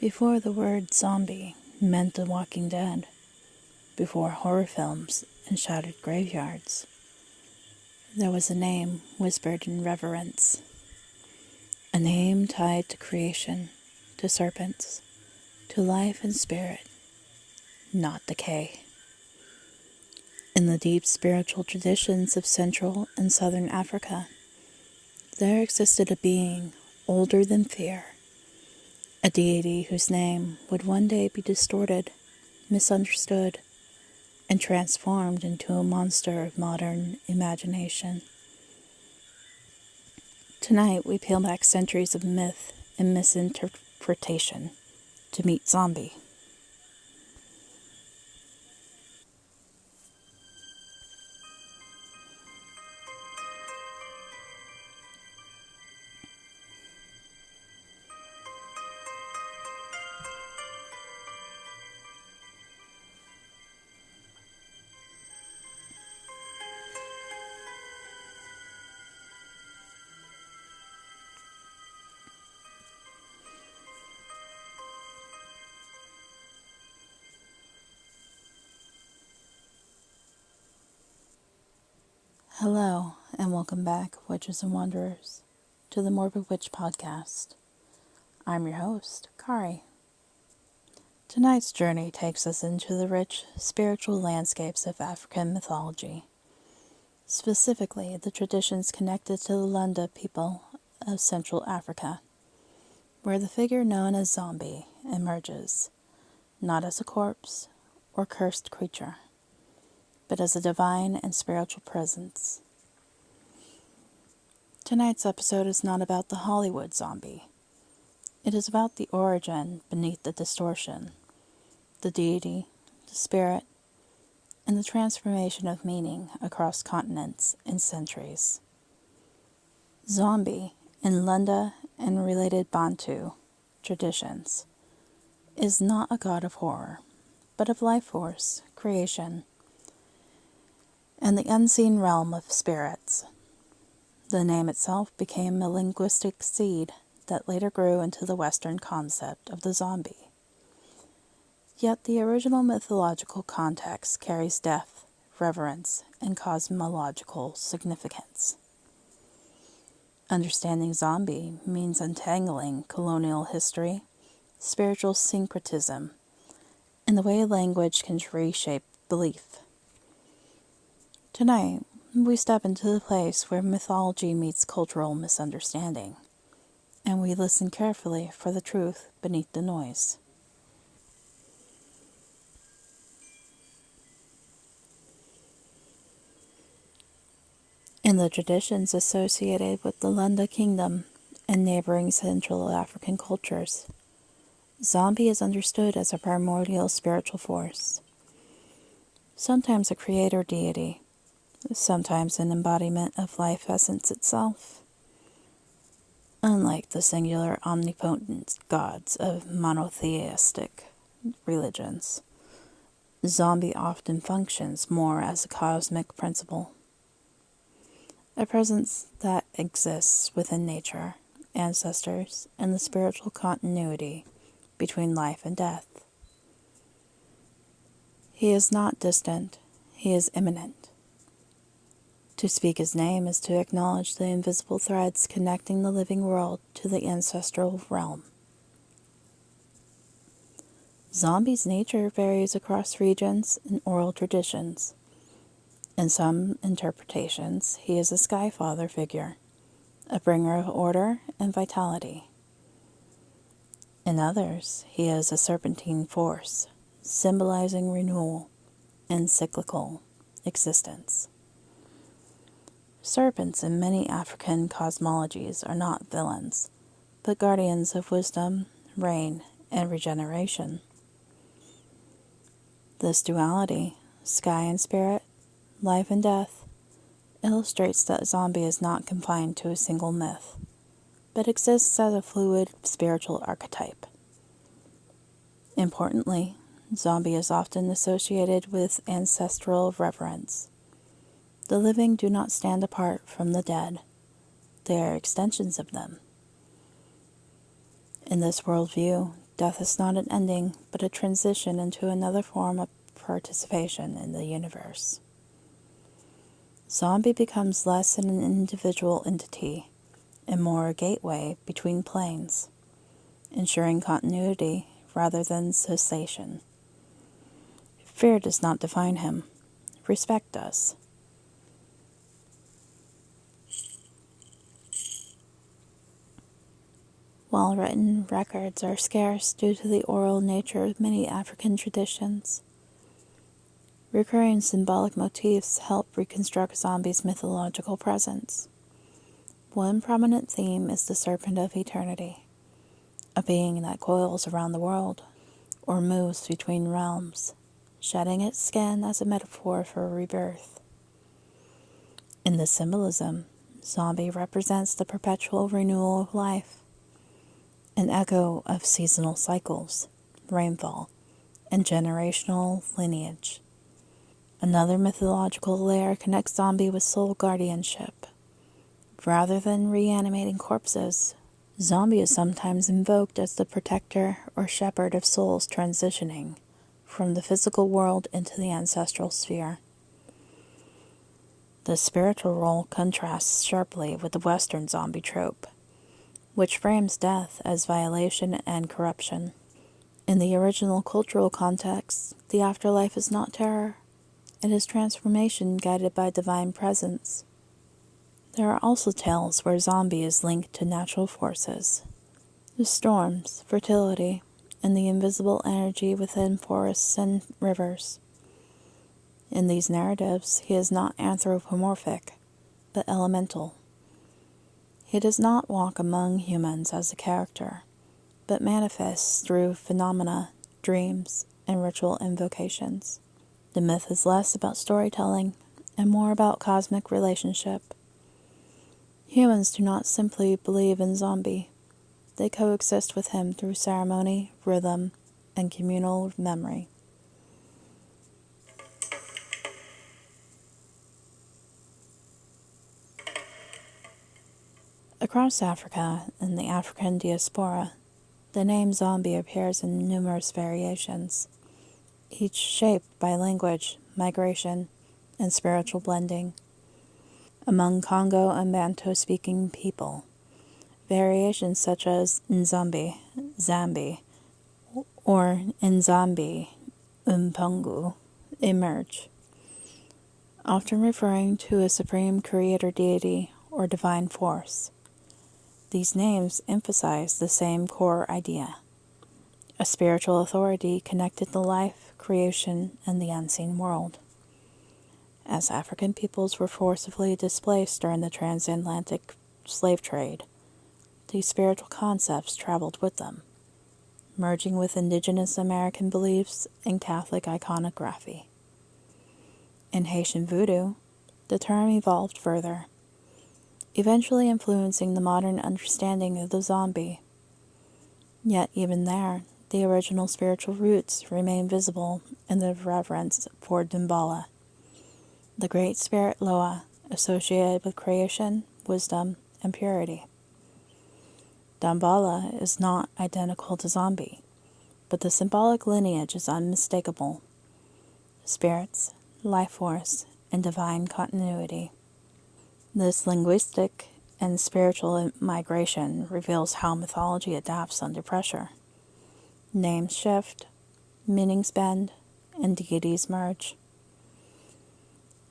Before the word zombie meant The Walking Dead, before horror films and shouted graveyards, there was a name whispered in reverence, a name tied to creation, to serpents, to life and spirit, not decay. In the deep spiritual traditions of Central and Southern Africa, there existed a being older than fear, a deity whose name would one day be distorted, misunderstood, and transformed into a monster of modern imagination. Tonight, we peel back centuries of myth and misinterpretation to meet Zombi. Hello, and welcome back, witches and wanderers, to the Morbid Witch Podcast. I'm your host, Kari. Tonight's journey takes us into the rich spiritual landscapes of African mythology, specifically the traditions connected to the Lunda people of Central Africa, where the figure known as Zombi emerges, not as a corpse or cursed creature, but as a divine and spiritual presence. Tonight's episode is not about the Hollywood zombie. It is about the origin beneath the distortion, the deity, the spirit, and the transformation of meaning across continents and centuries. Zombi, in Lunda and related Bantu traditions, is not a god of horror, but of life force, creation, and the unseen realm of spirits. The name itself became a linguistic seed that later grew into the Western concept of the zombie. Yet the original mythological context carries depth, reverence, and cosmological significance. Understanding zombie means untangling colonial history, spiritual syncretism, and the way language can reshape belief. Tonight, we step into the place where mythology meets cultural misunderstanding, and we listen carefully for the truth beneath the noise. In the traditions associated with the Lunda Kingdom and neighboring Central African cultures, Zombi is understood as a primordial spiritual force, sometimes a creator deity, sometimes an embodiment of life essence itself. Unlike the singular omnipotent gods of monotheistic religions, Zombi often functions more as a cosmic principle, a presence that exists within nature, ancestors, and the spiritual continuity between life and death. He is not distant, he is immanent. To speak his name is to acknowledge the invisible threads connecting the living world to the ancestral realm. Zombi's nature varies across regions and oral traditions. In some interpretations, he is a sky father figure, a bringer of order and vitality. In others, he is a serpentine force, symbolizing renewal and cyclical existence. Serpents in many African cosmologies are not villains, but guardians of wisdom, rain, and regeneration. This duality, sky and spirit, life and death, illustrates that Zombi is not confined to a single myth, but exists as a fluid spiritual archetype. Importantly, Zombi is often associated with ancestral reverence. The living do not stand apart from the dead. They are extensions of them. In this worldview, death is not an ending, but a transition into another form of participation in the universe. Zombie becomes less an individual entity and more a gateway between planes, ensuring continuity rather than cessation. Fear does not define him. Respect does. While written records are scarce due to the oral nature of many African traditions, recurring symbolic motifs help reconstruct zombies' mythological presence. One prominent theme is the Serpent of Eternity, a being that coils around the world or moves between realms, shedding its skin as a metaphor for rebirth. In this symbolism, zombie represents the perpetual renewal of life, an echo of seasonal cycles, rainfall, and generational lineage. Another mythological layer connects zombie with soul guardianship. Rather than reanimating corpses, zombie is sometimes invoked as the protector or shepherd of souls transitioning from the physical world into the ancestral sphere. The spiritual role contrasts sharply with the Western zombie trope, which frames death as violation and corruption. In the original cultural context, the afterlife is not terror, it is transformation guided by divine presence. There are also tales where zombie is linked to natural forces, the storms, fertility, and the invisible energy within forests and rivers. In these narratives, he is not anthropomorphic, but elemental. He does not walk among humans as a character, but manifests through phenomena, dreams, and ritual invocations. The myth is less about storytelling and more about cosmic relationship. Humans do not simply believe in zombie. They coexist with him through ceremony, rhythm, and communal memory. Across Africa and the African diaspora, the name zombie appears in numerous variations, each shaped by language, migration, and spiritual blending. Among Congo and Bantu-speaking people, variations such as Nzambi, Zambi, or Nzambi, Umpungu emerge, often referring to a supreme creator deity or divine force. These names emphasize the same core idea, a spiritual authority connected to life, creation, and the unseen world. As African peoples were forcibly displaced during the transatlantic slave trade, these spiritual concepts traveled with them, merging with indigenous American beliefs and Catholic iconography. In Haitian voodoo, the term evolved further, eventually influencing the modern understanding of the zombie. Yet even there, the original spiritual roots remain visible in the reverence for Damballa, the great spirit Loa associated with creation, wisdom, and purity. Damballa is not identical to zombie, but the symbolic lineage is unmistakable. Spirits, life force, and divine continuity. This linguistic and spiritual migration reveals how mythology adapts under pressure. Names shift, meanings bend, and deities merge.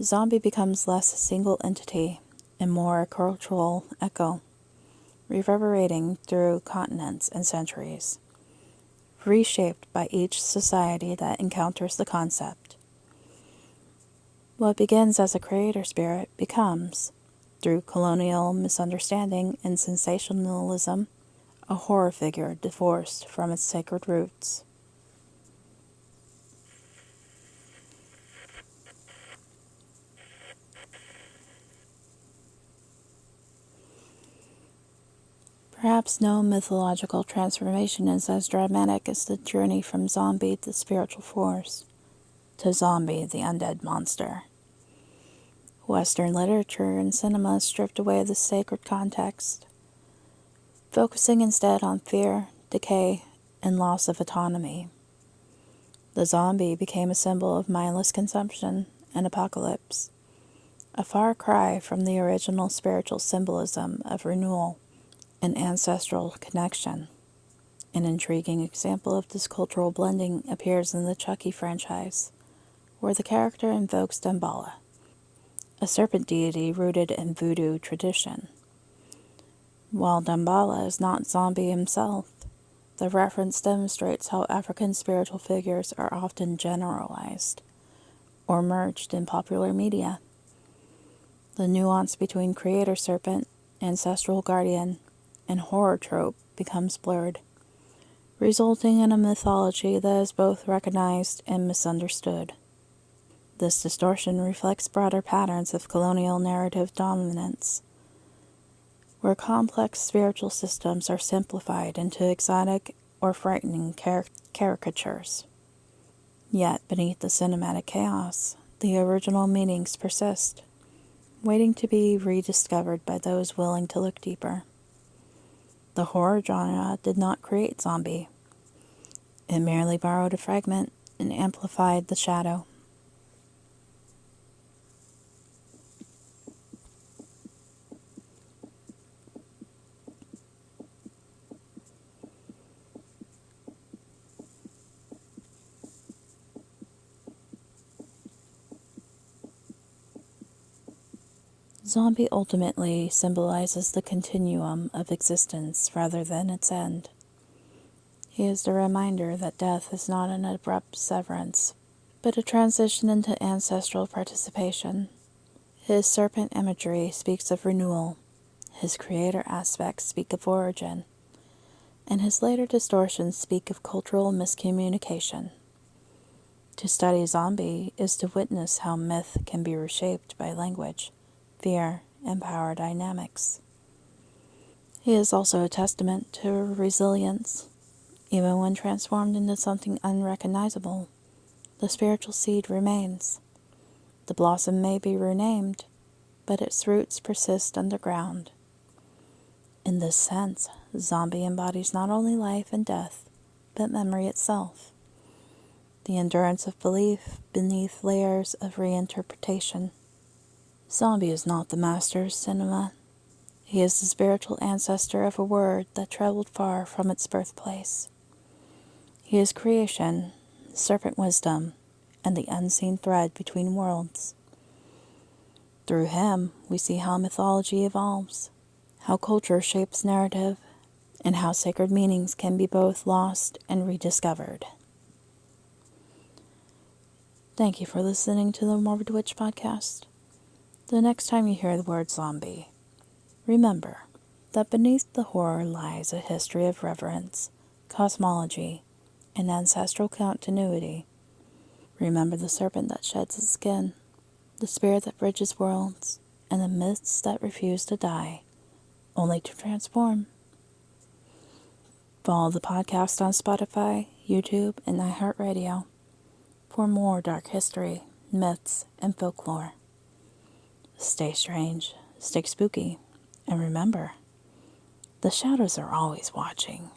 Zombie becomes less a single entity and more a cultural echo, reverberating through continents and centuries, reshaped by each society that encounters the concept. What begins as a creator spirit becomes, through colonial misunderstanding and sensationalism, a horror figure divorced from its sacred roots. Perhaps no mythological transformation is as dramatic as the journey from zombie, the spiritual force, to zombie, the undead monster. Western literature and cinema stripped away the sacred context, focusing instead on fear, decay, and loss of autonomy. The zombie became a symbol of mindless consumption and apocalypse, a far cry from the original spiritual symbolism of renewal and ancestral connection. An intriguing example of this cultural blending appears in the Chucky franchise, where the character invokes Damballa, a serpent deity rooted in voodoo tradition. While Damballa is not Zombie himself, the reference demonstrates how African spiritual figures are often generalized or merged in popular media. The nuance between creator serpent, ancestral guardian, and horror trope becomes blurred, resulting in a mythology that is both recognized and misunderstood. This distortion reflects broader patterns of colonial narrative dominance, where complex spiritual systems are simplified into exotic or frightening caricatures. Yet, beneath the cinematic chaos, the original meanings persist, waiting to be rediscovered by those willing to look deeper. The horror genre did not create Zombie. It merely borrowed a fragment and amplified the shadow. Zombie ultimately symbolizes the continuum of existence rather than its end. He is the reminder that death is not an abrupt severance, but a transition into ancestral participation. His serpent imagery speaks of renewal, his creator aspects speak of origin, and his later distortions speak of cultural miscommunication. To study Zombie is to witness how myth can be reshaped by language, fear, and power dynamics. He is also a testament to resilience. Even when transformed into something unrecognizable, the spiritual seed remains. The blossom may be renamed, but its roots persist underground. In this sense, Zombie embodies not only life and death, but memory itself. The endurance of belief beneath layers of reinterpretation. Zombie is not the master of cinema. He is the spiritual ancestor of a word that traveled far from its birthplace. He is creation, serpent wisdom, and the unseen thread between worlds. Through him, we see how mythology evolves, how culture shapes narrative, and how sacred meanings can be both lost and rediscovered. Thank you for listening to the Morbid Witch Podcast. The next time you hear the word zombie, remember that beneath the horror lies a history of reverence, cosmology, and ancestral continuity. Remember the serpent that sheds its skin, the spirit that bridges worlds, and the myths that refuse to die, only to transform. Follow the podcast on Spotify, YouTube, and iHeartRadio for more dark history, myths, and folklore. Stay strange, stay spooky, and remember, the shadows are always watching.